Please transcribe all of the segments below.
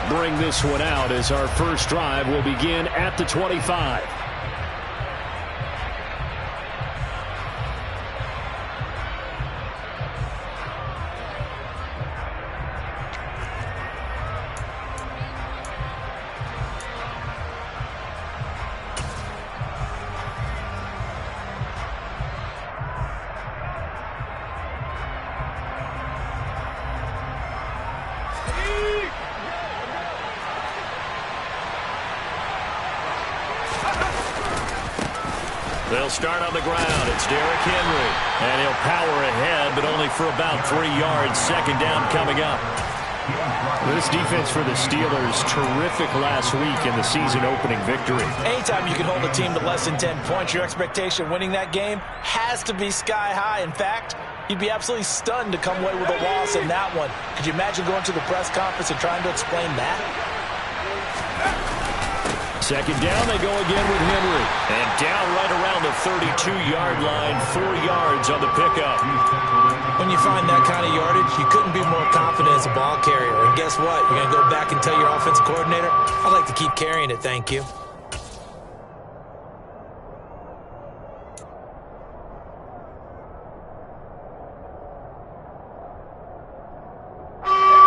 bring this one out as our first drive will begin at the 25. They'll start on the ground. It's Derrick Henry. And he'll power ahead, but only for about 3 yards. Second down coming up. This defense for the Steelers, terrific last week in the season-opening victory. Anytime you can hold a team to less than 10 points, your expectation winning that game has to be sky high. In fact, you'd be absolutely stunned to come away with a loss in that one. Could you imagine going to the press conference and trying to explain that? Second down, they go again with Henry. And down right around the 32-yard line, 4 yards on the pickup. When you find that kind of yardage, you couldn't be more confident as a ball carrier. And guess what? You're going to go back and tell your offensive coordinator, I'd like to keep carrying it, thank you.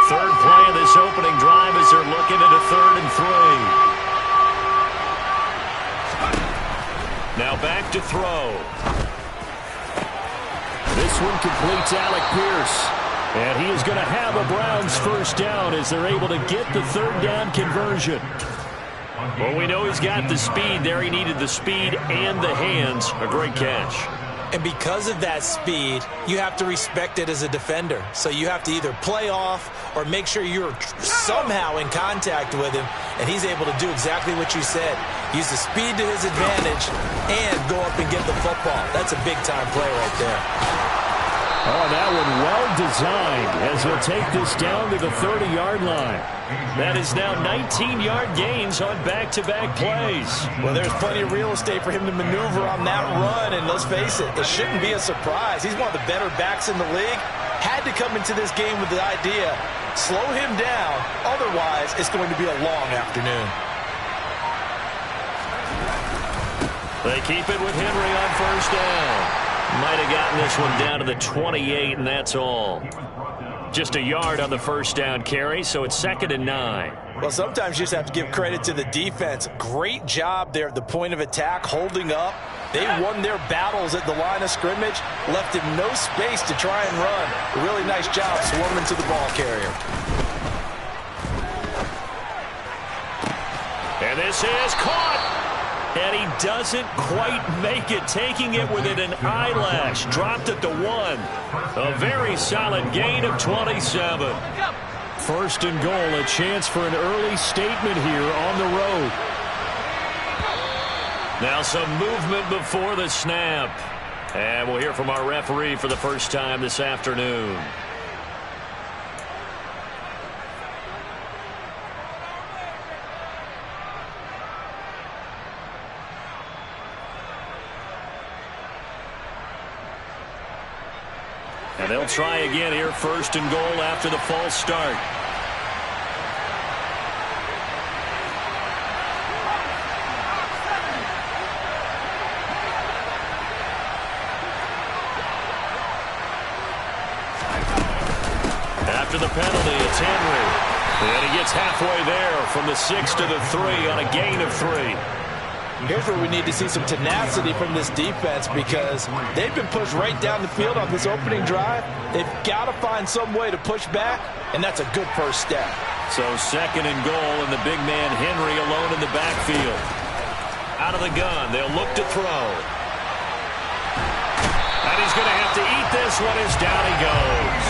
Third play of this opening drive as they're looking at a 3rd and 3. Now back to throw. This one completes Alec Pierce. And he is going to have a Browns first down as they're able to get the 3rd down conversion. Well, we know he's got the speed there. He needed the speed and the hands. A great catch. And because of that speed, you have to respect it as a defender. So you have to either play off or make sure you're somehow in contact with him. And he's able to do exactly what you said. Use the speed to his advantage and go up and get the football. That's a big-time play right there. Oh, that one well designed as he'll take this down to the 30-yard line. That is now 19-yard gains on back-to-back plays. Well, there's plenty of real estate for him to maneuver on that run, and let's face it, it shouldn't be a surprise. He's one of the better backs in the league. Had to come into this game with the idea, slow him down, otherwise it's going to be a long afternoon. They keep it with Henry on first down. Might have gotten this one down to the 28, and that's all. Just a yard on the first down carry, so it's 2nd and 9. Well, sometimes you just have to give credit to the defense. Great job there at the point of attack, holding up. They won their battles at the line of scrimmage, left him no space to try and run. A really nice job swarming to the ball carrier. And this is caught. And he doesn't quite make it, taking it within an eyelash. Dropped at the 1. A very solid gain of 27. First and goal, a chance for an early statement here on the road. Now some movement before the snap. And we'll hear from our referee for the first time this afternoon. And they'll try again here, first and goal after the false start. After the penalty, it's Henry. And he gets halfway there from the 6 to the 3 on a gain of 3. Here's where we need to see some tenacity from this defense because they've been pushed right down the field on this opening drive. They've got to find some way to push back, and that's a good first step. So 2nd and goal, and the big man Henry alone in the backfield. Out of the gun, they'll look to throw. And he's going to have to eat this one as down he goes.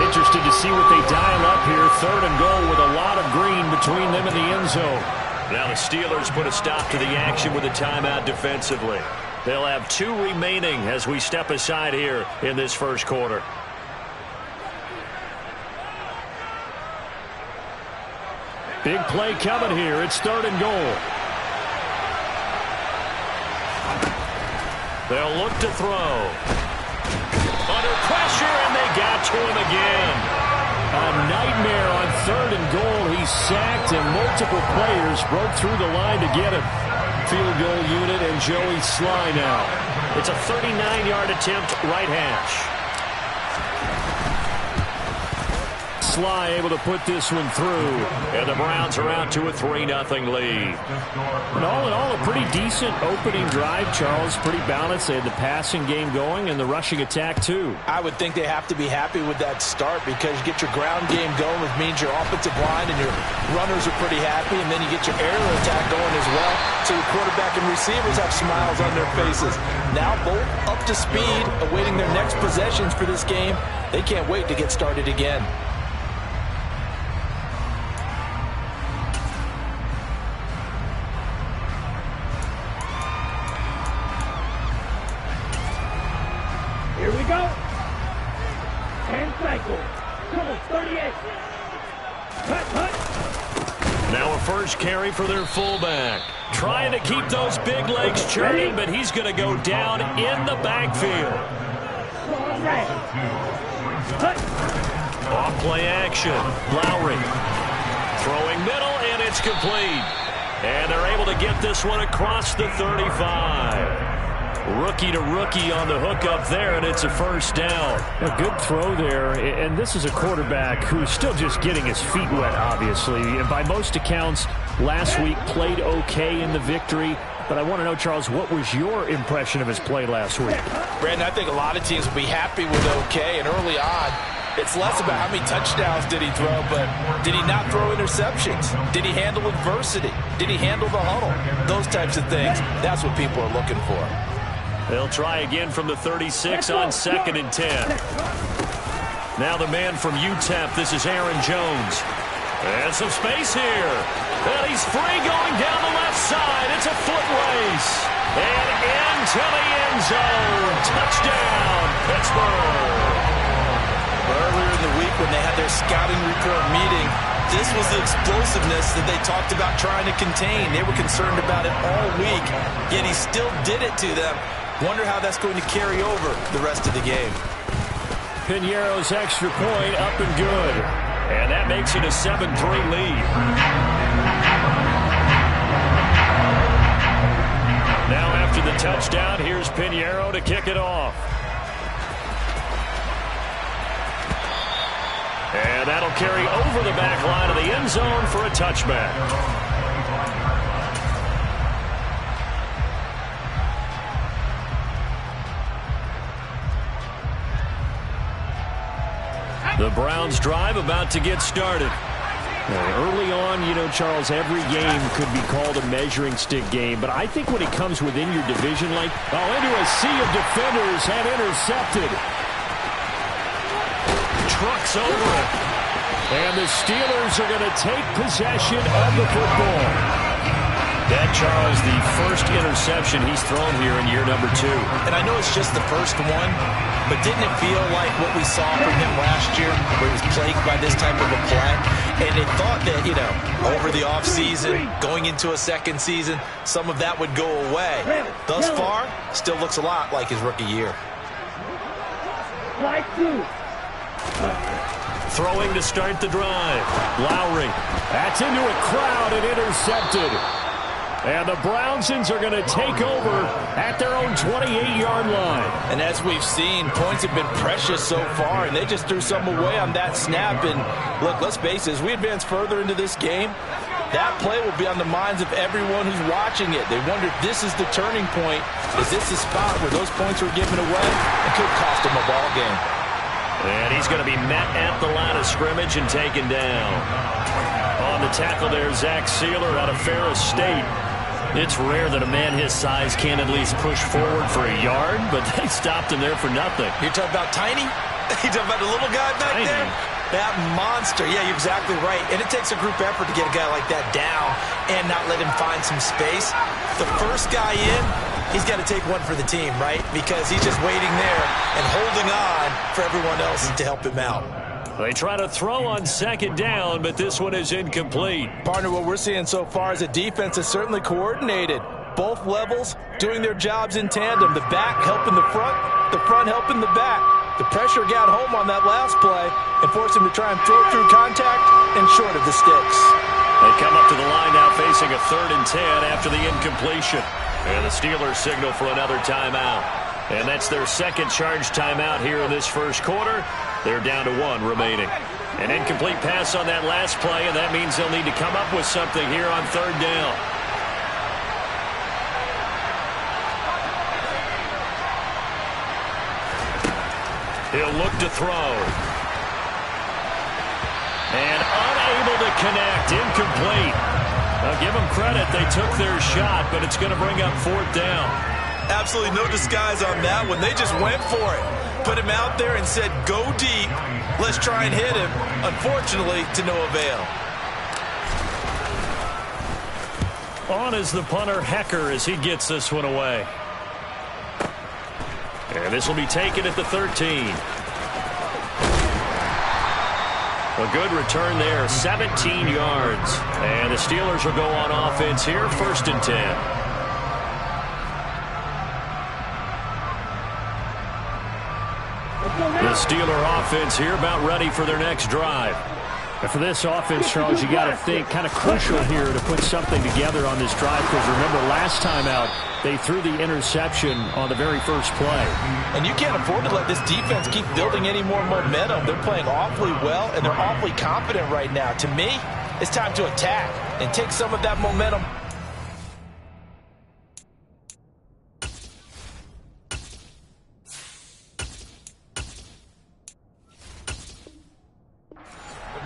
Interested to see what they dial up here. 3rd and goal with a lot of green between them and the end zone. Now the Steelers put a stop to the action with a timeout defensively. They'll have 2 remaining as we step aside here in this first quarter. Big play coming here. It's 3rd and goal. They'll look to throw. Under pressure, and they got to him again. A nightmare on 3rd and goal. He's sacked, and multiple players broke through the line to get him. Field goal unit and Joey Sly now. It's a 39-yard attempt, right hash. Sly able to put this one through. And the Browns are out to a 3-0 lead. And all in all, a pretty decent opening drive, Charles. Pretty balanced. They had the passing game going and the rushing attack, too. I would think they have to be happy with that start because you get your ground game going, which means your offensive line and your runners are pretty happy, and then you get your aerial attack going as well. So your quarterback and receivers have smiles on their faces. Now both up to speed, awaiting their next possessions for this game. They can't wait to get started again. Here we go. 10 cycles. Come on, 38. Cut. Now a first carry for their fullback. Trying to keep those big legs churning, but he's going to go down in the backfield. Off play action. Lowry. Throwing middle, and it's complete. And they're able to get this one across the 35. Rookie to rookie on the hook up there, and it's a first down. A good throw there, and this is a quarterback who's still just getting his feet wet, obviously. And by most accounts, last week played okay in the victory. But I want to know, Charles, what was your impression of his play last week? Brandon, I think a lot of teams will be happy with okay, and early on, it's less about how many touchdowns did he throw, but did he not throw interceptions? Did he handle adversity? Did he handle the huddle? Those types of things, that's what people are looking for. They'll try again from the 36 on 2nd and 10. Now the man from UTEP, this is Aaron Jones. And some space here. And he's free going down the left side. It's a foot race. And into the end zone. Touchdown, Pittsburgh. Earlier in the week when they had their scouting report meeting, this was the explosiveness that they talked about trying to contain. They were concerned about it all week, yet he still did it to them. Wonder how that's going to carry over the rest of the game. Piñeiro's extra point up and good. And that makes it a 7-3 lead. Now after the touchdown, here's Piñeiro to kick it off. And that'll carry over the back line of the end zone for a touchback. The Browns drive about to get started. Early on, you know, Charles, every game could be called a measuring stick game, but I think when it comes within your division, like, into a sea of defenders and intercepted. Trucks over it. And the Steelers are going to take possession of the football. That, Charles, the first interception he's thrown here in year number 2. And I know it's just the first one, but didn't it feel like what we saw from him last year, where he was plagued by this type of a play? And they thought that, you know, over the offseason, going into a second season, some of that would go away. Thus far, still looks a lot like his rookie year. Throwing to start the drive. Lowry. That's into a crowd and intercepted. And the Brownsons are going to take over at their own 28-yard line. And as we've seen, points have been precious so far, and they just threw some away on that snap. And look, let's face it, as we advance further into this game, that play will be on the minds of everyone who's watching it. They wonder if this is the turning point. Is this the spot where those points were given away? It could cost them a ball game. And he's going to be met at the line of scrimmage and taken down. On the tackle there, Zach Sealer out of Ferris State. It's rare that a man his size can't at least push forward for a yard, but they stopped him there for nothing. You're talking about tiny? You're talking about the little guy back there? That monster. Yeah, you're exactly right. And it takes a group effort to get a guy like that down and not let him find some space. The first guy in, he's got to take one for the team, right? Because he's just waiting there and holding on for everyone else to help him out. They try to throw on second down, but this one is incomplete. Partner, what we're seeing so far is a defense is certainly coordinated. Both levels doing their jobs in tandem. The back helping the front helping the back. The pressure got home on that last play and forced him to try and throw through contact and short of the sticks. They come up to the line now facing a 3rd and 10 after the incompletion. And the Steelers signal for another timeout. And that's their second charge timeout here in this first quarter. They're down to 1 remaining. An incomplete pass on that last play, and that means they'll need to come up with something here on 3rd down. He'll look to throw. And unable to connect. Incomplete. Now give them credit. They took their shot, but it's going to bring up 4th down. Absolutely no disguise on that one. They just went for it. Put him out there and said, go deep. Let's try and hit him. Unfortunately, to no avail. On is the punter, Hecker, as he gets this one away. And this will be taken at the 13. A good return there, 17 yards. And the Steelers will go on offense here, 1st and 10. The Steeler offense here about ready for their next drive. And for this offense, Charles, you got to think kind of crucial here to put something together on this drive, because remember last time out they threw the interception on the very first play. And you can't afford to let this defense keep building any more momentum. They're playing awfully well, and they're awfully confident right now. To me, it's time to attack and take some of that momentum.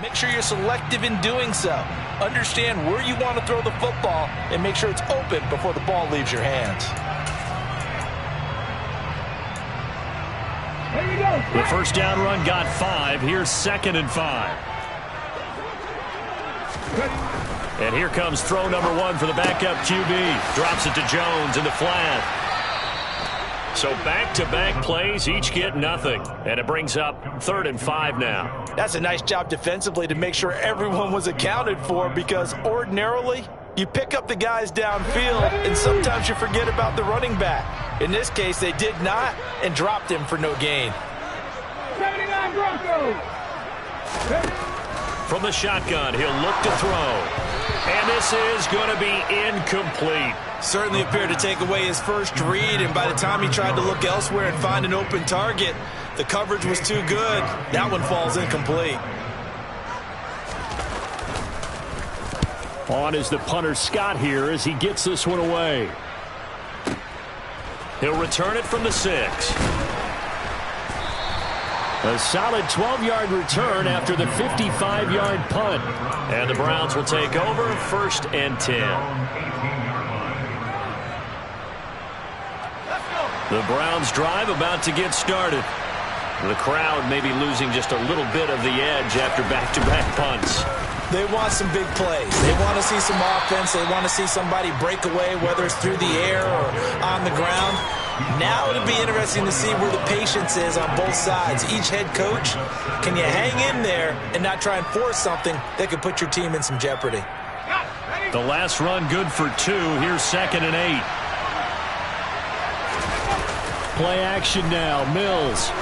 Make sure you're selective in doing so. Understand where you want to throw the football and make sure it's open before the ball leaves your hands. Here you go. The first down run got 5. Here's 2nd and 5. And here comes throw number 1 for the backup QB. Drops it to Jones in the flat. So back-to-back plays, each get nothing. And it brings up 3rd and 5 now. That's a nice job defensively to make sure everyone was accounted for, because ordinarily you pick up the guys downfield and sometimes you forget about the running back. In this case, they did not and dropped him for no gain. 79 Broncos. From the shotgun, he'll look to throw. And this is going to be incomplete. Certainly appeared to take away his first read, and by the time he tried to look elsewhere and find an open target, the coverage was too good. That one falls incomplete. On is the punter, Scott, here as he gets this one away. He'll return it from the 6. A solid 12-yard return after the 55-yard punt. And the Browns will take over, 1st and 10. The Browns drive about to get started. The crowd may be losing just a little bit of the edge after back-to-back punts. They want some big plays. They want to see some offense. They want to see somebody break away, whether it's through the air or on the ground. Now it'll be interesting to see where the patience is on both sides. Each head coach, can you hang in there and not try and force something that could put your team in some jeopardy? The last run good for 2. Here's 2nd and 8. Play action now. Mills.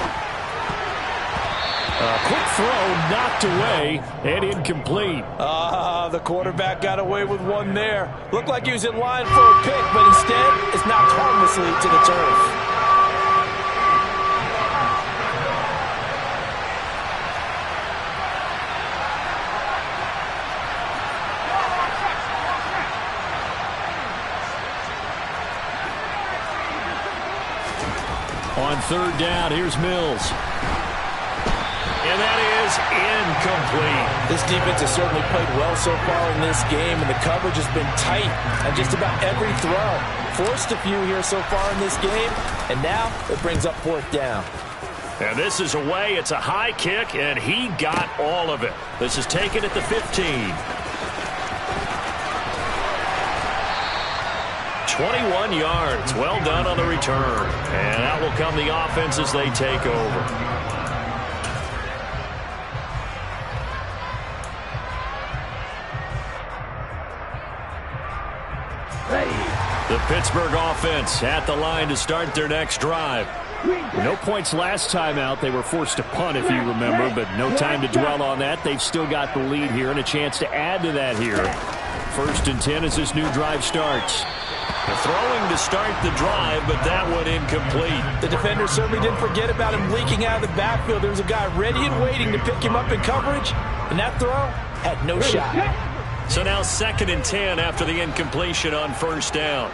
A quick throw knocked away and incomplete. The quarterback got away with one there. Looked like he was in line for a pick, but instead it's knocked harmlessly to the turf. On 3rd down, here's Mills. And that is incomplete. This defense has certainly played well so far in this game, and the coverage has been tight on just about every throw. Forced a few here so far in this game, and now it brings up 4th down. And this is away. It's a high kick, and he got all of it. This is taken at the 15. 21 yards. Well done on the return. And out will come the offense as they take over. Ready. The Pittsburgh offense at the line to start their next drive. No points last time out. They were forced to punt, if you remember, but no time to dwell on that. They've still got the lead here and a chance to add to that here. 1st and 10 as this new drive starts. The throwing to start the drive, but that one incomplete. The defender certainly didn't forget about him leaking out of the backfield. There was a guy ready and waiting to pick him up in coverage, and that throw had no shot. So now 2nd and 10 after the incompletion on 1st down.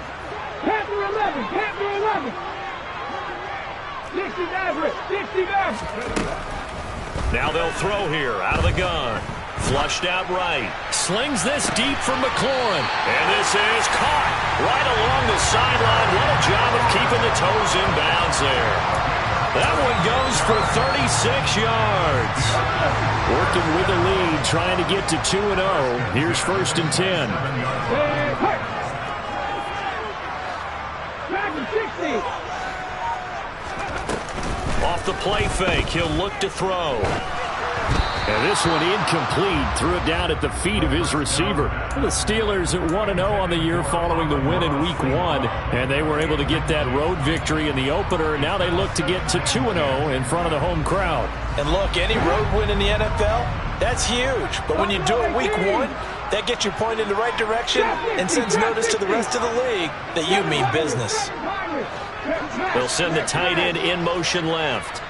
Panther 11, Panther 11. 60 average, 60 average. Now they'll throw here out of the gun. Flushed out right. Slings this deep for McLaurin. And this is caught right along the sideline. What a job of keeping the toes in bounds there. That one goes for 36 yards. Working with the lead, trying to get to 2-0. Here's 1st and 10. Off the play fake, he'll look to throw. And this one incomplete. Threw it down at the feet of his receiver. The Steelers at 1-0 on the year following the win in Week 1. And they were able to get that road victory in the opener. Now they look to get to 2-0 in front of the home crowd. And look, any road win in the NFL, that's huge. But when you do it Week 1, that gets you pointed in the right direction and sends notice to the rest of the league that you mean business. They'll send the tight end in motion left.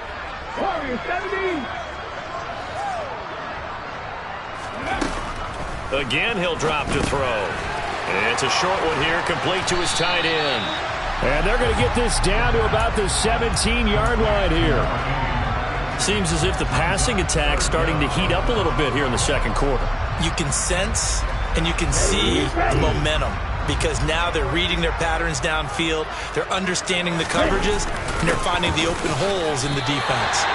Again, he'll drop to throw. And it's a short one here, complete to his tight end. And they're going to get this down to about the 17-yard line here. Seems as if the passing attack's starting to heat up a little bit here in the 2nd quarter. You can sense and you can see the momentum because now they're reading their patterns downfield, they're understanding the coverages, and they're finding the open holes in the defense.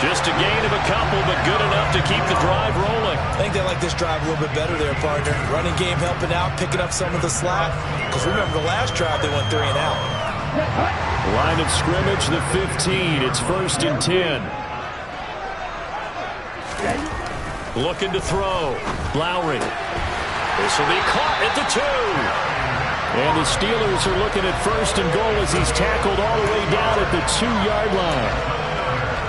Just a gain of a couple, but good enough to keep the drive rolling. I think they like this drive a little bit better there, partner. Running game helping out, picking up some of the slack. Because remember, the last drive they went 3 and out. Line of scrimmage, the 15. It's 1st and 10. Looking to throw. Lowry. This will be caught at the 2. And the Steelers are looking at 1st and goal as he's tackled all the way down at the 2-yard line.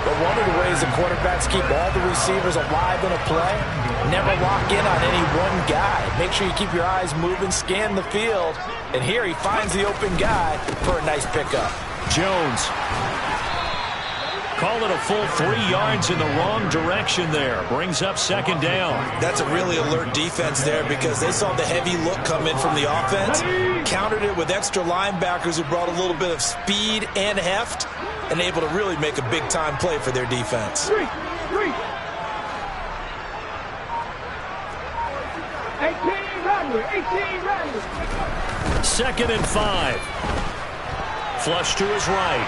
But one of the ways the quarterbacks keep all the receivers alive in a play, never lock in on any one guy. Make sure you keep your eyes moving, scan the field. And here he finds the open guy for a nice pickup. Jones. Call it a full 3 yards in the wrong direction there. Brings up 2nd down. That's a really alert defense there because they saw the heavy look come in from the offense, countered it with extra linebackers who brought a little bit of speed and heft, and able to really make a big-time play for their defense. 18 Rattler. 2nd and 5. Flush to his right.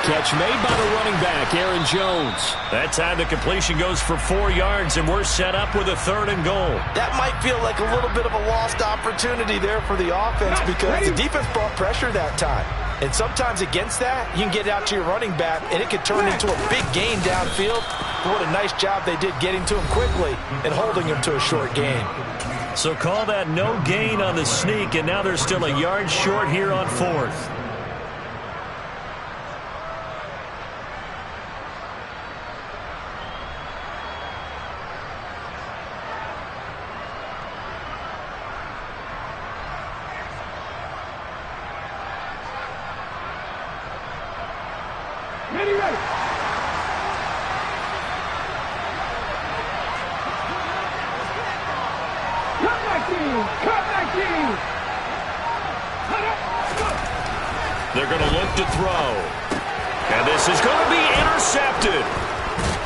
Catch made by the running back, Aaron Jones. That time the completion goes for 4 yards, and we're set up with a 3rd and goal. That might feel like a little bit of a lost opportunity there for the offense because the defense brought pressure that time. And sometimes against that, you can get out to your running back, and it could turn into a big gain downfield. But what a nice job they did getting to him quickly and holding him to a short gain. So call that no gain on the sneak, and now they're still a yard short here on 4th. They're going to look to throw. And this is going to be intercepted.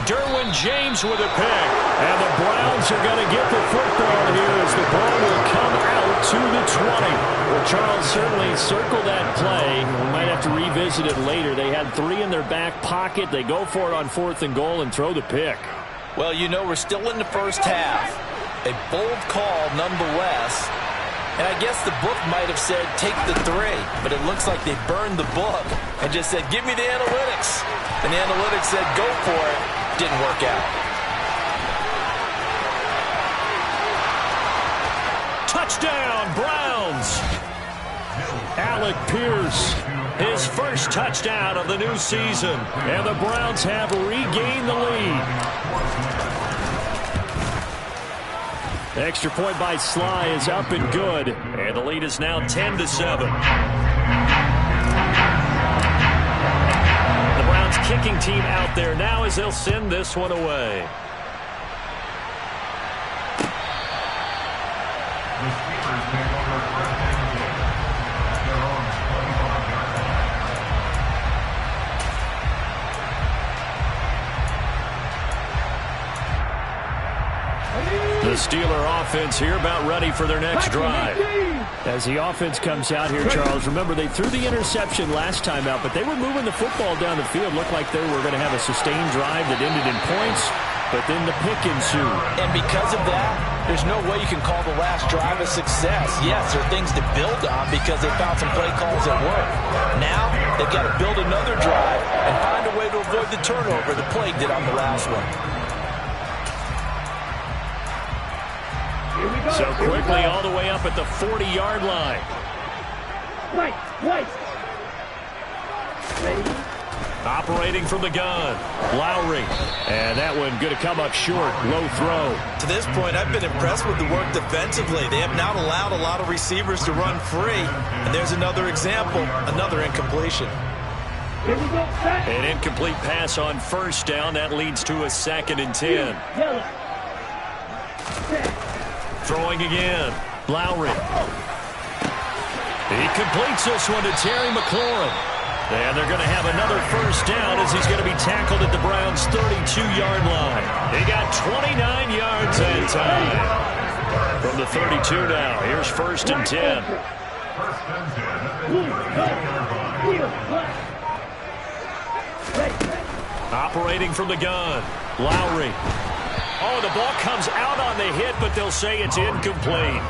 Derwin James with a pick. And the Browns are going to get the football here as the ball will come out to the 20. Well, Charles, certainly circle that play. We might have to revisit it later. They had 3 in their back pocket. They go for it on 4th and goal and throw the pick. Well, you know, we're still in the first half. A bold call nonetheless. And I guess the book might have said, take the 3. But it looks like they burned the book and just said, give me the analytics. And the analytics said, go for it. Didn't work out. Touchdown, Browns. Alec Pierce his first touchdown of the new season. And the Browns have regained the lead. The extra point by Sly is up and good. And the lead is now 10-7. The Browns kicking team out there now as they'll send this one away. The Steeler offense here about ready for their next drive. As the offense comes out here, Charles, remember they threw the interception last time out, but they were moving the football down the field. Looked like they were going to have a sustained drive that ended in points, but then the pick ensued. And because of that, there's no way you can call the last drive a success. Yes, there are things to build on because they found some play calls that work. Now, they've got to build another drive and find a way to avoid the turnover the plague did on the last one. So quickly all the way up at the 40-yard line. Right. Ready? Operating from the gun, Lowry. And that one going to come up short. Low throw. To this point, I've been impressed with the work defensively. They have not allowed a lot of receivers to run free. And there's another example, another incompletion. Here we go. An incomplete pass on first down. That leads to a 2nd and 10. Yellow. Throwing again, Lowry. He completes this one to Terry McLaurin. And they're going to have another first down as he's going to be tackled at the Browns' 32-yard line. He got 29 yards that time. From the 32 now, here's 1st and 10. Operating from the gun, Lowry. Oh, the ball comes out on the hit, but they'll say it's incomplete.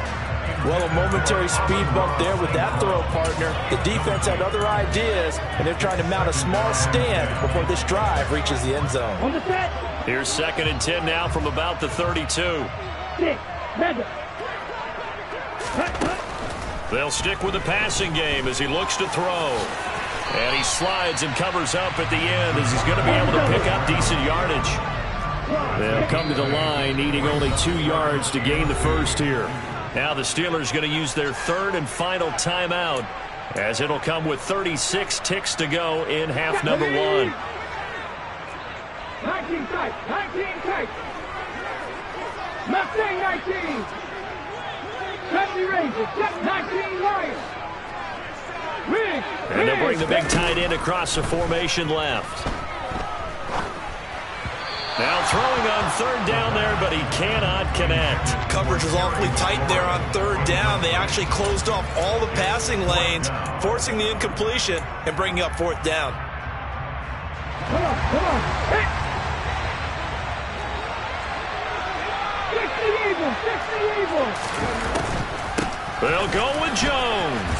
Well, a momentary speed bump there with that throw, partner. The defense had other ideas, and they're trying to mount a small stand before this drive reaches the end zone. On the set. Here's 2nd and 10 now from about the 32. 6. Mega. They'll stick with the passing game as he looks to throw. And he slides and covers up at the end as he's going to be able to pick up decent yardage. They'll come to the line, needing only 2 yards to gain the first here. Now the Steelers going to use their 3rd and final timeout as it'll come with 36 ticks to go in half number 1. 19 tight. 19 tight. Mustang 19. 70 Rangers. 19 Lions. Win. And they'll bring the big tight end across the formation left. Now throwing on 3rd down there, but he cannot connect. Coverage was awfully tight there on 3rd down. They actually closed off all the passing lanes, forcing the incompletion and bringing up 4th down. Come on. Hit. 60 Eagles. They'll go with Jones.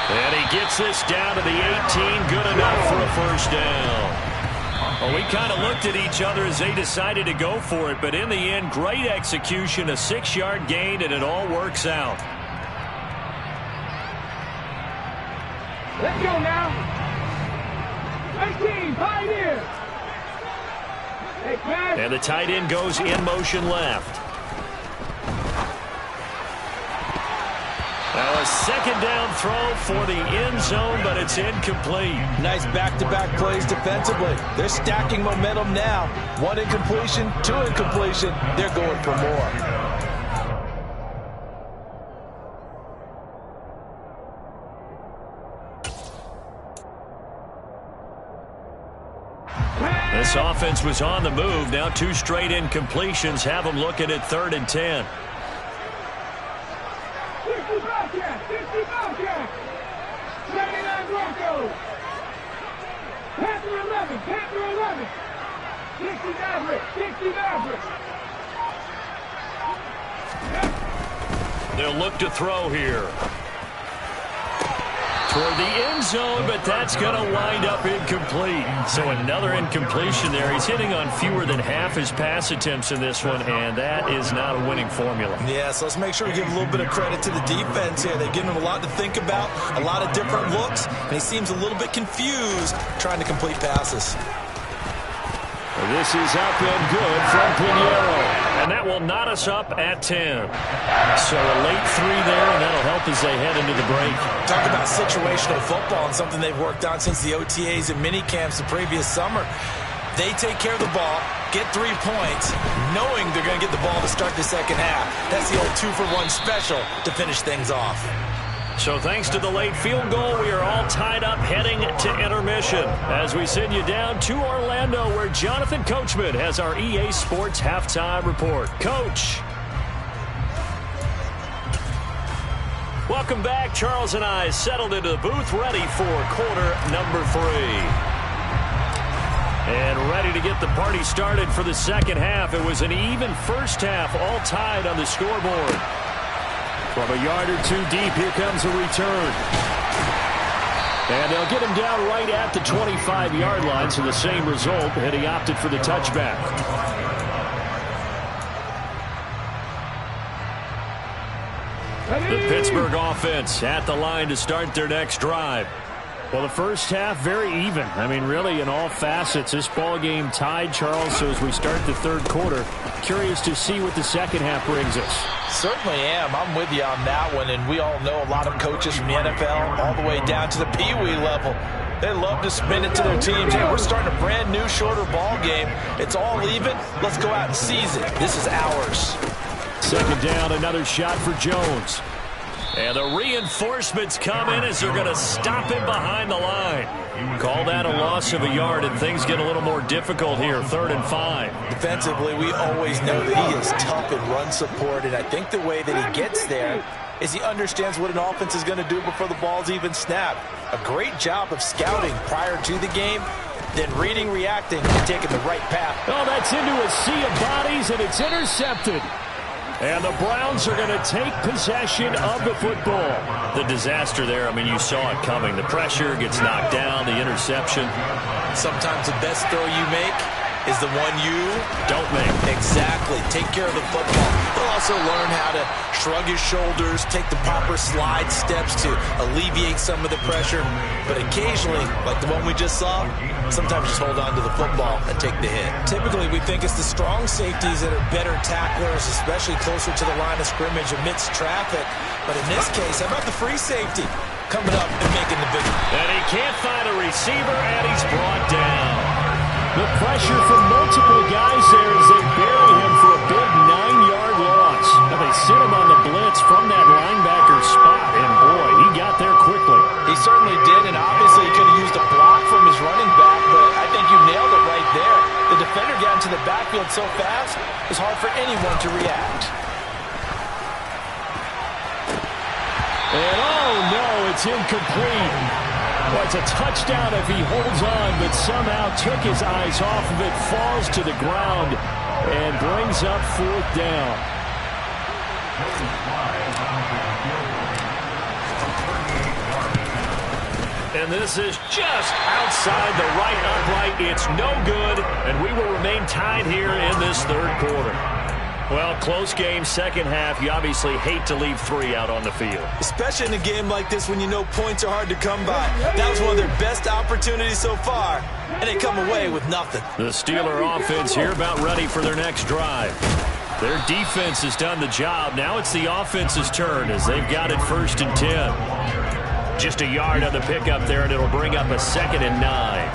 And he gets this down to the 18. Good enough for a first down. Well, we kind of looked at each other as they decided to go for it, but in the end, great execution, a 6-yard gain, and it all works out. Let's go now. 18, Pioneer. Hey, pass. And the tight end goes in motion left. Now a 2nd down throw for the end zone, but it's incomplete. Nice back-to-back plays defensively. They're stacking momentum now. 1 incompletion, 2 incompletion. They're going for more. This offense was on the move. Now 2 straight incompletions have them looking at 3rd and 10. 60 Bobcats. 79 Broncos. Panther 11. 60 Mavericks. They'll look to throw here. toward the end zone, but that's going to wind up incomplete. So another incompletion there. He's hitting on fewer than half his pass attempts in this one, and that is not a winning formula. Yeah, so let's make sure we give a little bit of credit to the defense here. They've given him a lot to think about, a lot of different looks, and he seems a little bit confused trying to complete passes. This is up and good from Pinheiro. And that will knot us up at 10. So a late 3 there, and that'll help as they head into the break. Talk about situational football and something they've worked on since the OTAs and mini camps the previous summer. They take care of the ball, get 3 points, knowing they're going to get the ball to start the second half. That's the old 2-for-1 special to finish things off. So thanks to the late field goal, we are all tied up heading to intermission as we send you down to Orlando, where Jonathan Coachman has our EA Sports Halftime Report. Coach. Welcome back. Charles and I settled into the booth, ready for quarter number 3. And ready to get the party started for the second half. It was an even first half, all tied on the scoreboard. From a yard or 2 deep, here comes a return. And they'll get him down right at the 25-yard line, so the same result, and he opted for the touchback. The Pittsburgh offense at the line to start their next drive. Well, the first half, very even. I mean, really, in all facets, this ball game tied, Charles. So as we start the third quarter, curious to see what the second half brings us. Certainly am. I'm with you on that one, and we all know a lot of coaches from the NFL all the way down to the Pee-wee level. They love to spin it to their teams. Hey, we're starting a brand new, shorter ball game. It's all even. Let's go out and seize it. This is ours. Second down, another shot for Jones. And the reinforcements come in as they're going to stop him behind the line. Call that a loss of a yard, and things get a little more difficult here, 3rd and 5. Defensively, we always know that he is tough in run support, and I think the way that he gets there is he understands what an offense is going to do before the ball's even snapped. A great job of scouting prior to the game, then reading, reacting, and taking the right path. Oh, that's into a sea of bodies, and it's intercepted. And the Browns are going to take possession of the football. The disaster there, I mean, you saw it coming. The pressure gets knocked down, the interception. Sometimes the best throw you make is the one you don't make. Exactly. Take care of the football. He'll also learn how to shrug his shoulders, take the proper slide steps to alleviate some of the pressure. But occasionally, like the one we just saw, sometimes just hold on to the football and take the hit. Typically, we think it's the strong safeties that are better tacklers, especially closer to the line of scrimmage amidst traffic. But in this case, how about the free safety coming up and making the big one? And he can't find a receiver, and he's brought down. The pressure from multiple guys there as they bury him for a big 9-yard loss. Now they sit him on the blitz from that linebacker spot, and boy, he got there quickly. He certainly did, and obviously he could have used a block from his running back, but I think you nailed it right there. The defender got into the backfield so fast, it was hard for anyone to react. And oh no, it's incomplete. Well, it's a touchdown if he holds on, but somehow took his eyes off of it, falls to the ground, and brings up 4th down. And this is just outside the right upright. It's no good, and we will remain tied here in this third quarter. Well, close game, second half. You obviously hate to leave 3 out on the field. Especially in a game like this when you know points are hard to come by. That was one of their best opportunities so far, and they come away with nothing. The Steeler offense here about ready for their next drive. Their defense has done the job. Now it's the offense's turn as they've got it 1st and 10. Just a yard on the pickup there, and it'll bring up a 2nd and 9.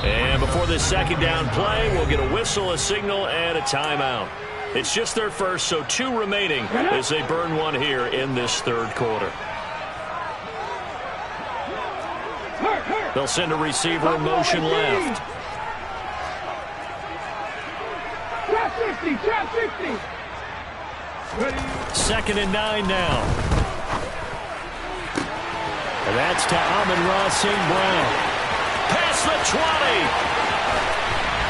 And before this second down play, we'll get a whistle, a signal, and a timeout. It's just their first, so 2 remaining as they burn 1 here in this third quarter. They'll send a receiver in motion left. Trap 60, trap 60. Ready. 2nd and 9 now. And that's to Amon-Ra St. Brown. Past the 20.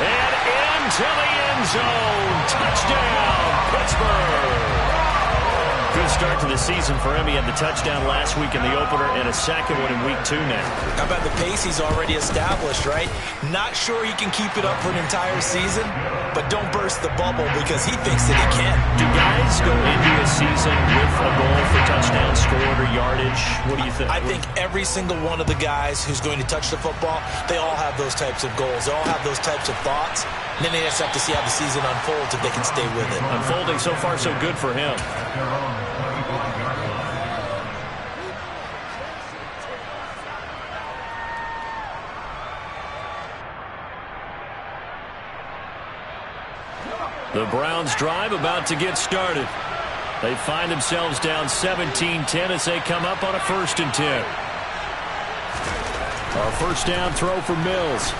And into the end zone. Touchdown, Pittsburgh. start to the season for him. He had the touchdown last week in the opener and a second one in week 2 now. How about the pace he's already established, right? Not sure he can keep it up for an entire season, but don't burst the bubble because he thinks that he can. Do guys go into a season with a goal for touchdowns scored or yardage? What do you think? I think every single one of the guys who's going to touch the football, they all have those types of goals. They all have those types of thoughts. And then they just have to see how the season unfolds if they can stay with it. Unfolding so far so good for him. The Browns drive about to get started. They find themselves down 17-10 as they come up on a 1st and 10. A first down throw for Mills.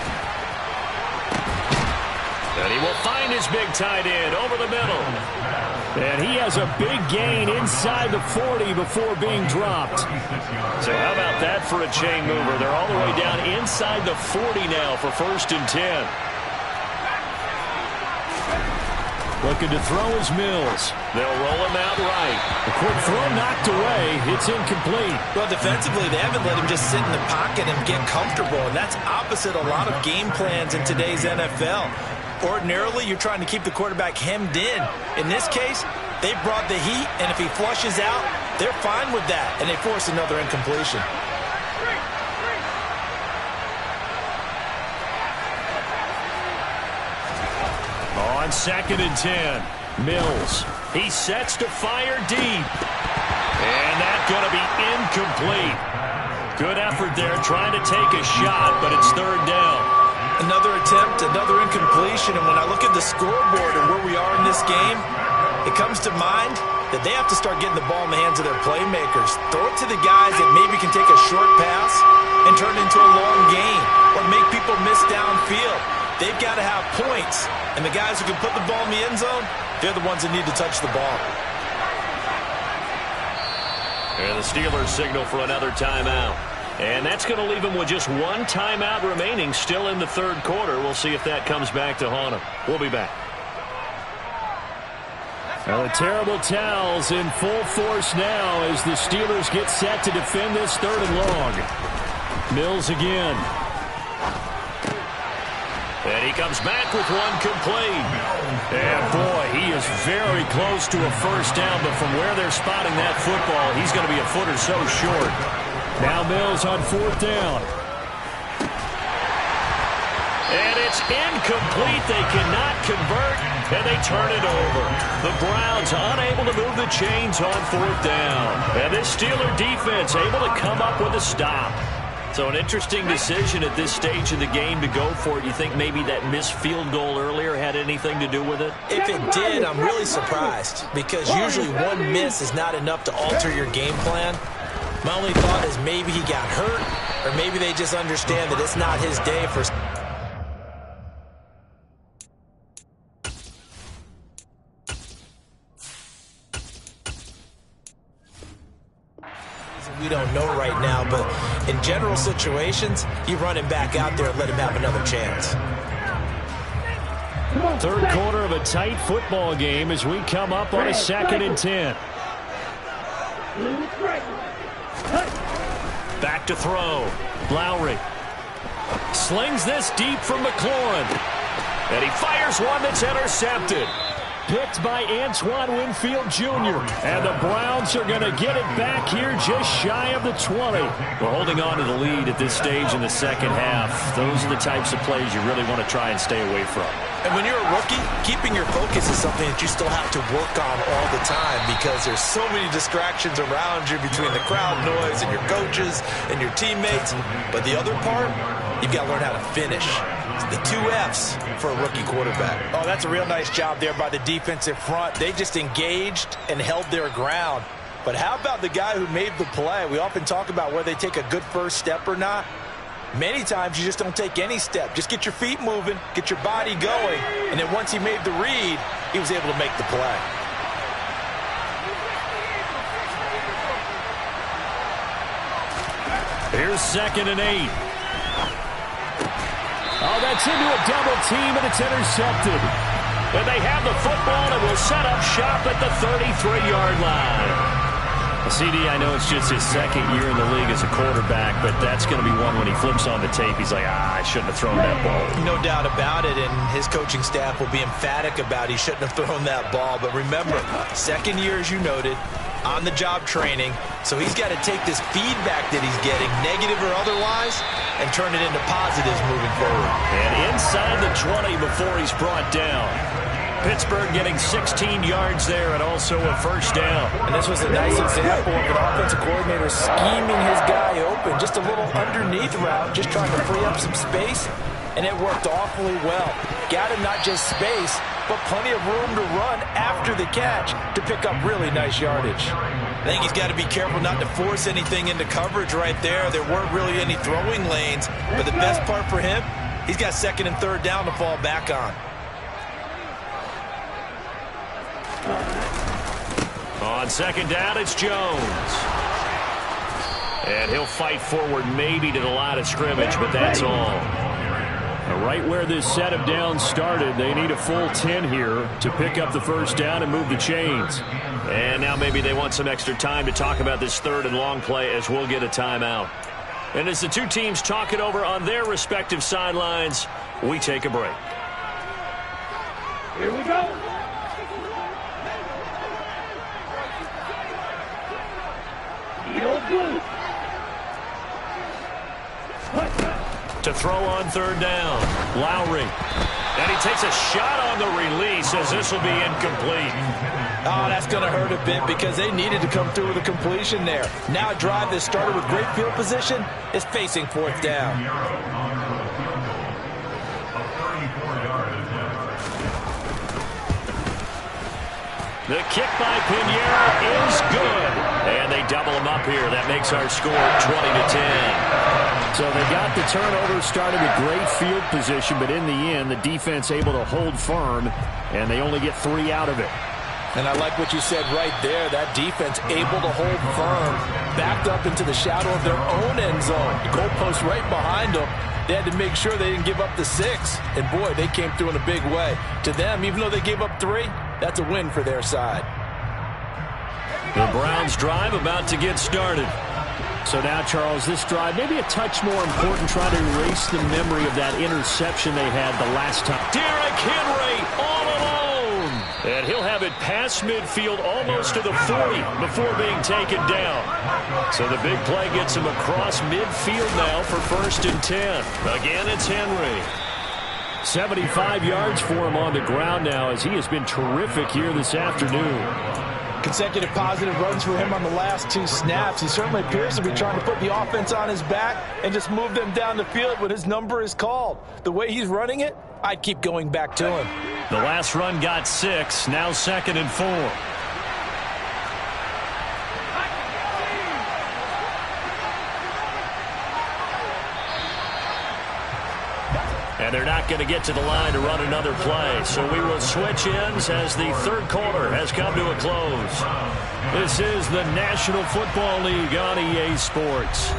And he will find his big tight end over the middle. And he has a big gain inside the 40 before being dropped. So how about that for a chain mover? They're all the way down inside the 40 now for 1st and 10. Looking to throw is Mills. They'll roll him out right. A quick throw knocked away. It's incomplete. Well, defensively, they haven't let him just sit in the pocket and get comfortable, and that's opposite a lot of game plans in today's NFL. Ordinarily, you're trying to keep the quarterback hemmed in. In this case, they brought the heat, and if he flushes out, they're fine with that, and they force another incompletion. On 2nd and 10, Mills. He sets to fire deep. And that's going to be incomplete. Good effort there trying to take a shot, but it's 3rd down. Another attempt, another incompletion, and when I look at the scoreboard and where we are in this game, it comes to mind that they have to start getting the ball in the hands of their playmakers. Throw it to the guys that maybe can take a short pass and turn it into a long gain or make people miss downfield. They've got to have points, and the guys who can put the ball in the end zone, they're the ones that need to touch the ball. And the Steelers signal for another timeout. And that's going to leave him with just one timeout remaining still in the 3rd quarter. We'll see if that comes back to haunt him. We'll be back. Well, the terrible towels in full force now as the Steelers get set to defend this 3rd and long. Mills again. And he comes back with one complete. And boy, he is very close to a first down, but from where they're spotting that football, he's going to be a foot or so short. Now Mills on 4th down. And it's incomplete. They cannot convert, and they turn it over. The Browns unable to move the chains on 4th down. And this Steeler defense able to come up with a stop. So an interesting decision at this stage of the game to go for it. You think maybe that missed field goal earlier had anything to do with it? If it did, I'm really surprised because usually one miss is not enough to alter your game plan. My only thought is maybe he got hurt, or maybe they just understand that it's not his day for... We don't know right now, but in general situations, you run him back out there and let him have another chance. 3rd quarter of a tight football game as we come up on a 2nd and 10. Back to throw. Lowry slings this deep from McLaurin. And he fires one that's intercepted. Picked by Antoine Winfield Jr. And the Browns are going to get it back here just shy of the 20. We're holding on to the lead at this stage in the 2nd half. Those are the types of plays you really want to try and stay away from. And when you're a rookie, keeping your focus is something that you still have to work on all the time because there's so many distractions around you between the crowd noise and your coaches and your teammates. But the other part, you've got to learn how to finish. The 2 F's for a rookie quarterback. Oh, that's a real nice job there by the defensive front. They just engaged and held their ground. But how about the guy who made the play? We often talk about whether they take a good first step or not. Many times you just don't take any step. Just get your feet moving, get your body going, and then once he made the read, he was able to make the play. Here's 2nd and 8. Oh, that's into a double team, and it's intercepted. And they have the football and will set up shop at the 33-yard line. CD, I know it's just his second year in the league as a quarterback, but that's going to be one when he flips on the tape. He's like, I shouldn't have thrown that ball. No doubt about it, and his coaching staff will be emphatic about he shouldn't have thrown that ball. But remember, second year, as you noted, on-the-job training, so he's got to take this feedback that he's getting, negative or otherwise, and turn it into positives moving forward. And inside the 20 before he's brought down. Pittsburgh getting 16 yards there and also a first down. And this was a nice example of an offensive coordinator scheming his guy open. Just a little underneath route, just trying to free up some space, and it worked awfully well. Got him not just space, but plenty of room to run after the catch to pick up really nice yardage. I think he's got to be careful not to force anything into coverage right there. There weren't really any throwing lanes, but the best part for him, he's got second and third down to fall back on. On second down, it's Jones. And he'll fight forward maybe to the line of scrimmage, but that's all. Right where this set of downs started, they need a full 10 here to pick up the first down and move the chains. And now maybe they want some extra time to talk about this third and long play as we'll get a timeout. And as the two teams talk it over on their respective sidelines, we take a break. Here we go. To throw on third down, Lowry. And he takes a shot on the release as this will be incomplete. Oh, that's going to hurt a bit because they needed to come through with a completion there. Now a drive that started with great field position is facing fourth down. The kick by Pinheiro is good. And they double him up here. That makes our score 20-10. So they got the turnover, started with great field position, but in the end, the defense able to hold firm, and they only get 3 out of it. And I like what you said right there. That defense able to hold firm, backed up into the shadow of their own end zone. The goalpost right behind them. They had to make sure they didn't give up the 6. And, boy, they came through in a big way. To them, even though they gave up 3, that's a win for their side. The Browns drive about to get started. So now, Charles, this drive maybe a touch more important, trying to erase the memory of that interception they had the last time. Derrick Henry all alone. And he'll have it past midfield almost to the 40 before being taken down. So the big play gets him across midfield now for first and 10. Again, it's Henry. 75 yards for him on the ground now as he has been terrific here this afternoon. Consecutive positive runs for him on the last 2 snaps. He certainly appears to be trying to put the offense on his back and just move them down the field when his number is called. The way he's running it, I'd keep going back to him. The last run got 6, now second and 4. And they're not going to get to the line to run another play. So we will switch ends as the third quarter has come to a close. This is the National Football League on EA Sports.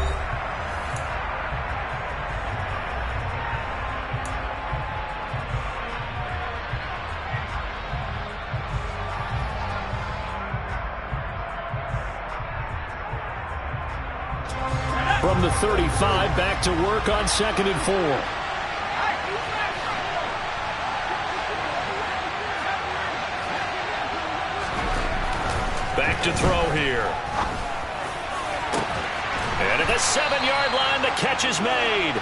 From the 35, back to work on second and 4. Back to throw here. And at the 7-yard line, the catch is made.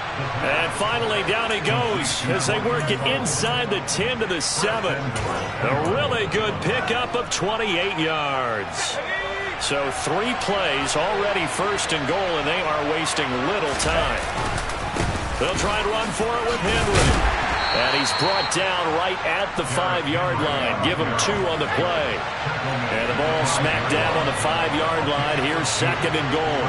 And finally, down he goes as they work it inside the 10 to the 7. A really good pickup of 28 yards. So 3 plays, already first and goal, and they are wasting little time. They'll try and run for it with Henry. And he's brought down right at the 5-yard line. Give him 2 on the play. And the ball smack dab on the 5-yard line. Here's second and goal.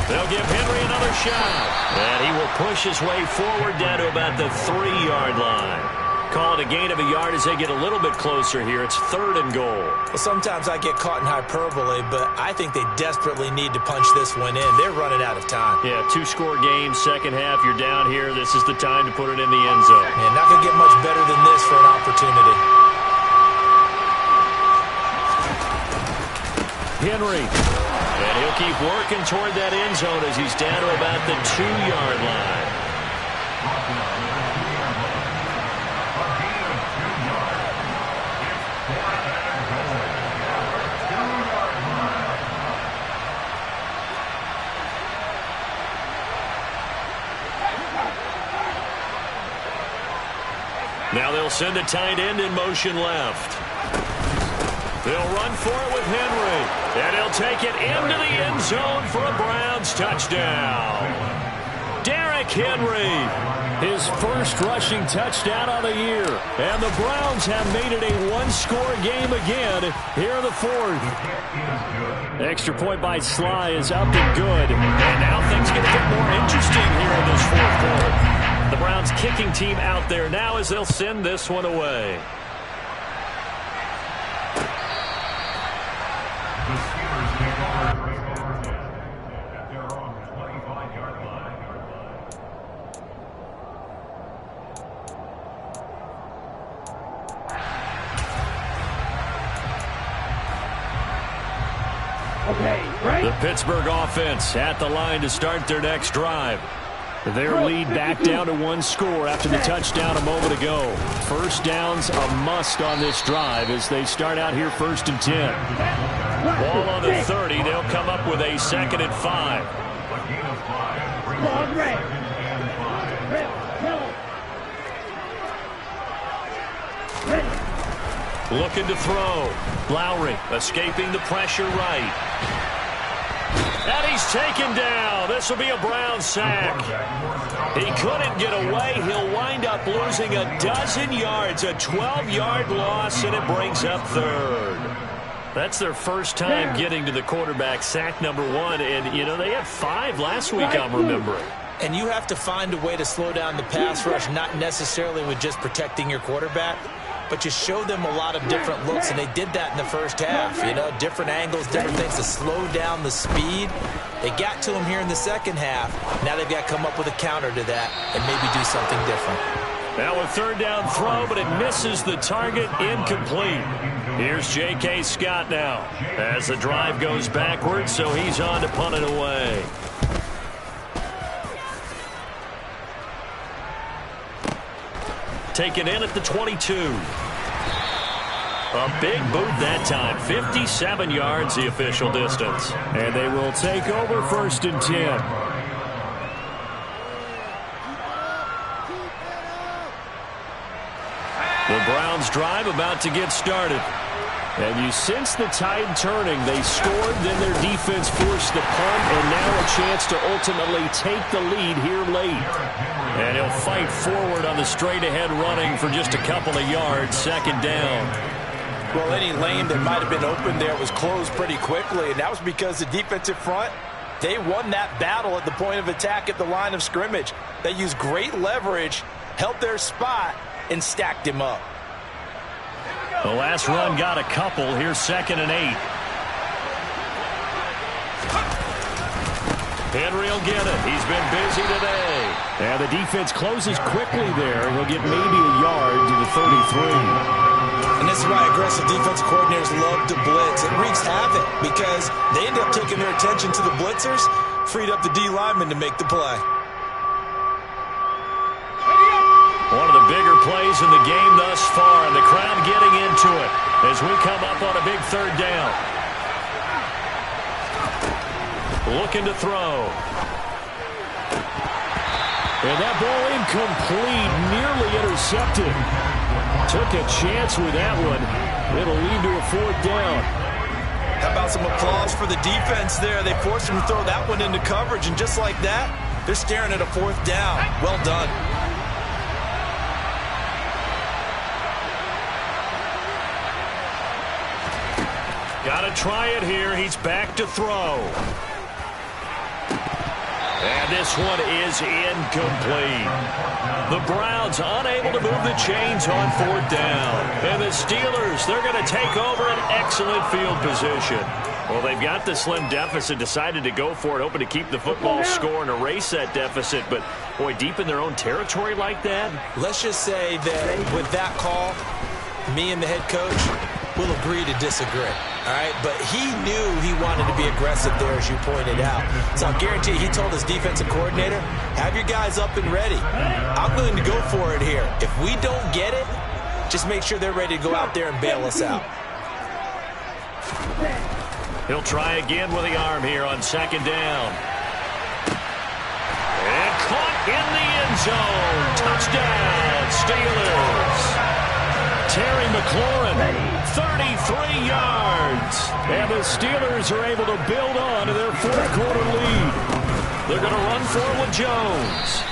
They'll give Henry another shot. And he will push his way forward down to about the 3-yard line. Call it a gain of a yard as they get a little bit closer here. It's 3rd and goal. Well, sometimes I get caught in hyperbole, but I think they desperately need to punch this one in. They're running out of time. Yeah, 2-score game, second half. You're down here. This is the time to put it in the end zone. Man, not going to get much better than this for an opportunity. Henry. And he'll keep working toward that end zone as he's down to about the 2-yard line. Now they'll send the tight end in motion left. They'll run for it with Henry. And he'll take it into the end zone for a Browns touchdown. Derrick Henry. His first rushing touchdown of the year. And the Browns have made it a one-score game again here in the 4th. Extra point by Sly is up and good. And now things get a bit more interesting here in this 4th quarter. The Browns kicking team out there now as they'll send this one away. The Pittsburgh offense at the line to start their next drive. Their lead back down to 1 score after the touchdown a moment ago. First down's a must on this drive as they start out here 1st and 10. Ball on the 30. They'll come up with a 2nd and 5. Looking to throw. Lowry escaping the pressure right. And he's taken down. This will be a Brown sack. He couldn't get away. He'll wind up losing a dozen yards, a 12-yard loss, and it brings up 3rd. That's their first time getting to the quarterback, sack number 1. And, you know, they had 5 last week, I'm remembering. And you have to find a way to slow down the pass rush, not necessarily with just protecting your quarterback, but you show them a lot of different looks, and they did that in the first half. You know, different angles, different things to slow down the speed. They got to him here in the second half. Now they've got to come up with a counter to that and maybe do something different. Now a 3rd down throw, but it misses the target, incomplete. Here's J.K. Scott now as the drive goes backwards, so he's on to punt it away. Taken in at the 22. A big boot that time. 57 yards the official distance. And they will take over 1st and 10. The Browns drive about to get started. And you sense the tide turning. They scored, then their defense forced the punt, and now a chance to ultimately take the lead here late. And he'll fight forward on the straight-ahead running for just a couple of yards, 2nd down. Well, any lane that might have been open there was closed pretty quickly, and that was because the defensive front, they won that battle at the point of attack at the line of scrimmage. They used great leverage, held their spot, and stacked him up. The last run got a couple. Here's 2nd and 8. Henry will get it. He's been busy today. And the defense closes quickly there. He'll get maybe a yard to the 33. And this is why aggressive defensive coordinators love to blitz. It wreaks havoc because they end up taking their attention to the blitzers, freed up the D lineman to make the play. One of the bigger plays in the game thus far, and the crowd getting into it as we come up on a big 3rd down. Looking to throw. And that ball incomplete, nearly intercepted. Took a chance with that one. It'll lead to a 4th down. How about some applause for the defense there? They forced him to throw that one into coverage, and just like that, they're staring at a 4th down. Well done. Got to try it here. He's back to throw. And this one is incomplete. The Browns unable to move the chains on 4th down. And the Steelers, they're going to take over an excellent field position. Well, they've got the slim deficit, decided to go for it, hoping to keep the football score and erase that deficit. But, boy, deep in their own territory like that? Let's just say that with that call, me and the head coach will agree to disagree. All right, but he knew he wanted to be aggressive there, as you pointed out. So I'll guarantee you, he told his defensive coordinator, have your guys up and ready. I'm willing to go for it here. If we don't get it, just make sure they're ready to go out there and bail us out. He'll try again with the arm here on 2nd down. And caught in the end zone. Touchdown, Steelers. Terry McLaurin, 33 yards. And the Steelers are able to build on to their 4th quarter lead. They're going to run for it with Jones.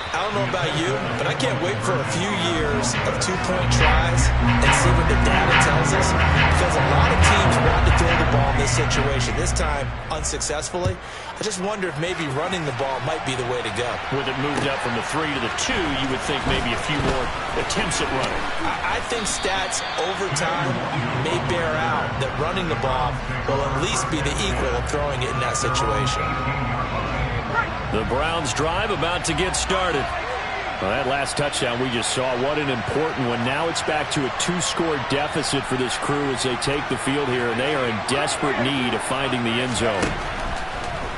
I don't know about you, but I can't wait for a few years of 2-point tries and see what the data tells us. Because a lot of teams want to throw the ball in this situation. This time, unsuccessfully. I just wonder if maybe running the ball might be the way to go. With it moved up from the 3 to the 2, you would think maybe a few more attempts at running. I think stats over time may bear out that running the ball will at least be the equal of throwing it in that situation. The Browns drive about to get started. Well, that last touchdown we just saw, what an important one. Now it's back to a 2-score deficit for this crew as they take the field here, and they are in desperate need of finding the end zone.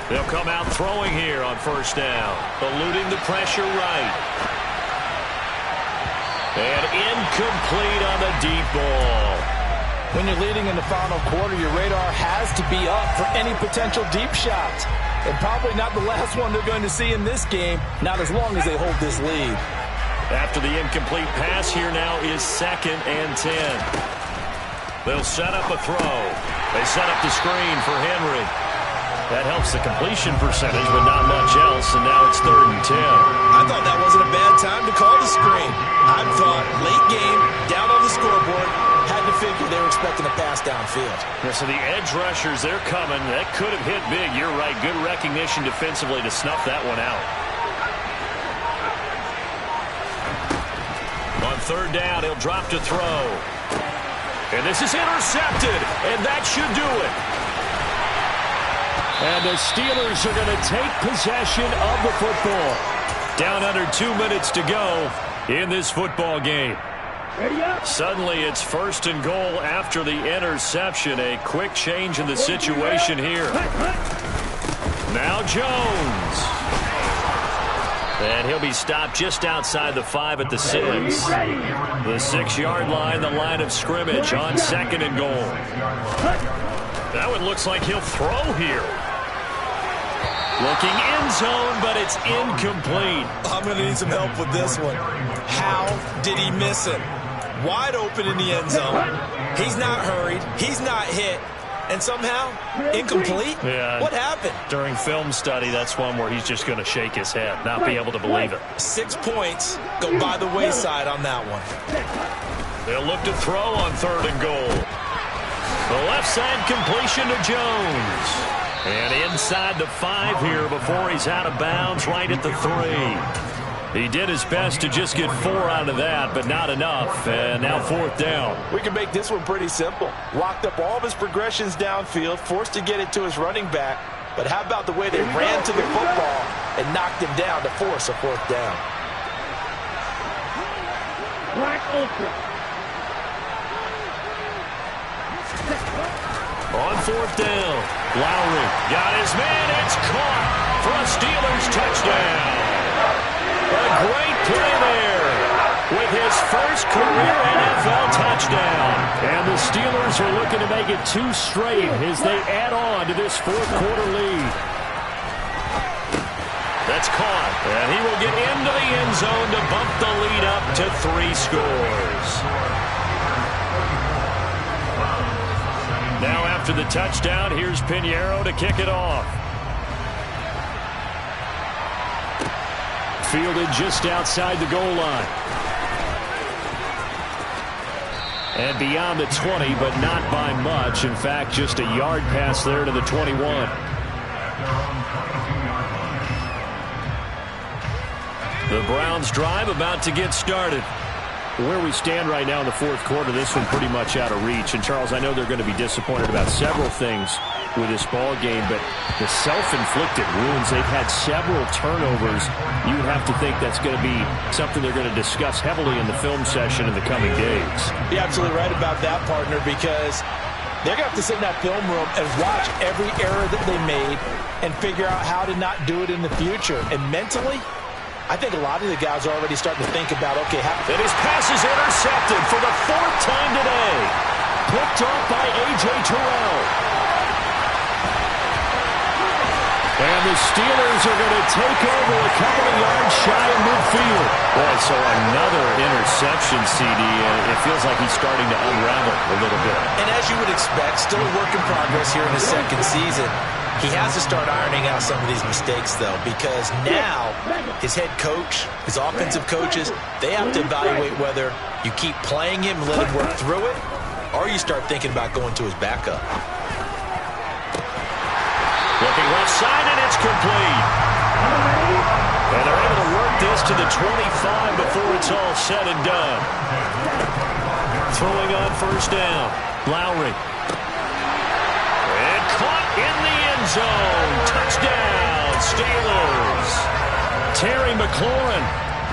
They'll come out throwing here on 1st down, eluding the pressure right. And incomplete on the deep ball. When you're leading in the final quarter, your radar has to be up for any potential deep shots. And probably not the last one they're going to see in this game, not as long as they hold this lead. After the incomplete pass, here now is 2nd and 10. They'll set up a throw. They set up the screen for Henry. That helps the completion percentage, but not much else, and now it's 3rd and 10. I thought that wasn't a bad time to call the screen. I thought late game, down on the scoreboard, had to figure they were expecting a pass downfield. Yeah, so the edge rushers, they're coming. That could have hit big. You're right. Good recognition defensively to snuff that one out. On 3rd down, he'll drop to throw. And this is intercepted, and that should do it. And the Steelers are going to take possession of the football. Down under 2 minutes to go in this football game. Suddenly it's 1st and goal after the interception. A quick change in the situation here. Now Jones. And he'll be stopped just outside the 5 at the 6. The 6-yard line, the line of scrimmage on 2nd and goal. That one looks like he'll throw here. Looking end zone, but it's incomplete. I'm going to need some help with this one. How did he miss it? Wide open in the end zone. He's not hurried. He's not hit. And somehow, incomplete? Yeah. What happened? During film study, that's one where he's just going to shake his head, not be able to believe it. 6 points go by the wayside on that one. They'll look to throw on 3rd and goal. The left side completion to Jones. And inside the 5 here before he's out of bounds right at the 3. He did his best to just get 4 out of that, but not enough. And now 4th down. We can make this one pretty simple. Locked up all of his progressions downfield, forced to get it to his running back. But how about the way they ran to the football and knocked him down to force a 4th down? Black Ultra. On 4th down, Lowry got his man. It's caught for a Steelers touchdown. A great play there with his first career NFL touchdown. And the Steelers are looking to make it 2 straight as they add on to this 4th quarter lead. That's caught, and he will get into the end zone to bump the lead up to 3 scores. Now after the touchdown, here's Pinheiro to kick it off. Fielded just outside the goal line. And beyond the 20, but not by much. In fact, just a yard pass there to the 21. The Browns drive about to get started. Where we stand right now in the fourth quarter, this one pretty much out of reach. And, Charles, I know they're going to be disappointed about several things with this ball game, but the self-inflicted wounds, they've had several turnovers. You would have to think that's going to be something they're going to discuss heavily in the film session in the coming days. You're absolutely right about that, partner, because they're going to have to sit in that film room and watch every error that they made and figure out how to not do it in the future. And mentally, I think a lot of the guys are already starting to think about, okay, and his pass is intercepted for the fourth time today. Picked off by A.J. Terrell. And the Steelers are going to take over a couple of yards shy of midfield. Boy, so another interception, CD. It feels like he's starting to unravel a little bit. And as you would expect, still a work in progress here in his second season. He has to start ironing out some of these mistakes, though, because now his head coach, his offensive coaches, they have to evaluate whether you keep playing him and let him work through it, or you start thinking about going to his backup. Looking left side, and it's complete. And they're able to work this to the 25 before it's all said and done. Throwing on first down. Lowry. And caught in the end zone. Touchdown, Steelers. Terry McLaurin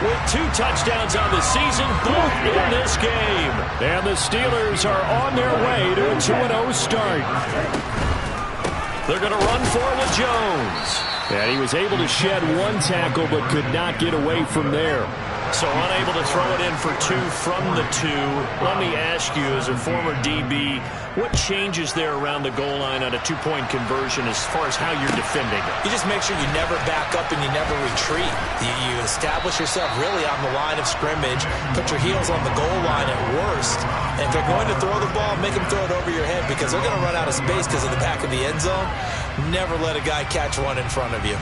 with 2 touchdowns on the season, both in this game. And the Steelers are on their way to a 2-0 start. They're going to run for it with Jones. And he was able to shed 1 tackle but could not get away from there. So unable to throw it in for 2 from the 2. Let me ask you, as a former DB, what changes there around the goal line on a 2-point conversion as far as how you're defending it? You just make sure you never back up and you never retreat. You establish yourself really on the line of scrimmage, put your heels on the goal line at worst, and if they're going to throw the ball, make them throw it over your head because they're going to run out of space because of the back of the end zone. Never let a guy catch one in front of you.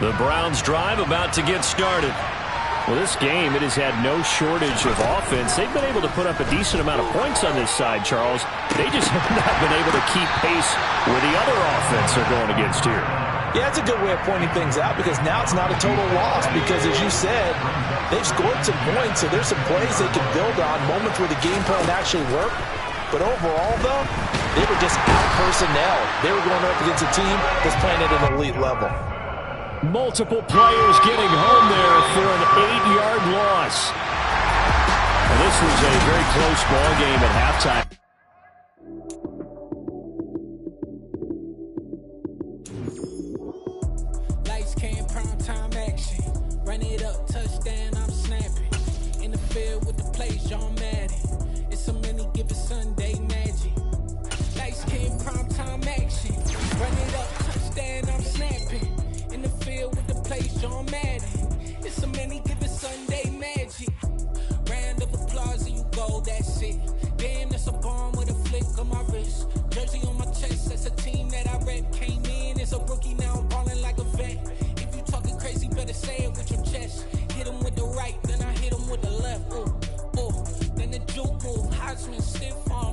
The Browns drive about to get started. Well, this game, it has had no shortage of offense. They've been able to put up a decent amount of points on this side, Charles. They just have not been able to keep pace with the other offense they're going against here. Yeah, it's a good way of pointing things out because now it's not a total loss because, as you said, they've scored some points, so there's some plays they can build on, moments where the game plan actually worked. But overall, though, they were just out-personnel. They were going up against a team that's playing at an elite level. Multiple players getting home there for an 8-yard loss. And this was a very close ball game at halftime. Lights came, prime time action. Run it up, touchdown, I'm snapping. In the field with the plays, John Madden. It's a many given Sunday magic. Lights came, prime time action. Run it up, touchdown, I'm snapping. In the field with the plays, John Madden. It's a many given Sunday magic. Round of applause and you go, that's it. Damn, that's a bomb with a flick on my wrist. Jersey on my chest, that's a team that I rep. Came in as a rookie, now I'm balling like a vet. If you talking crazy, better say it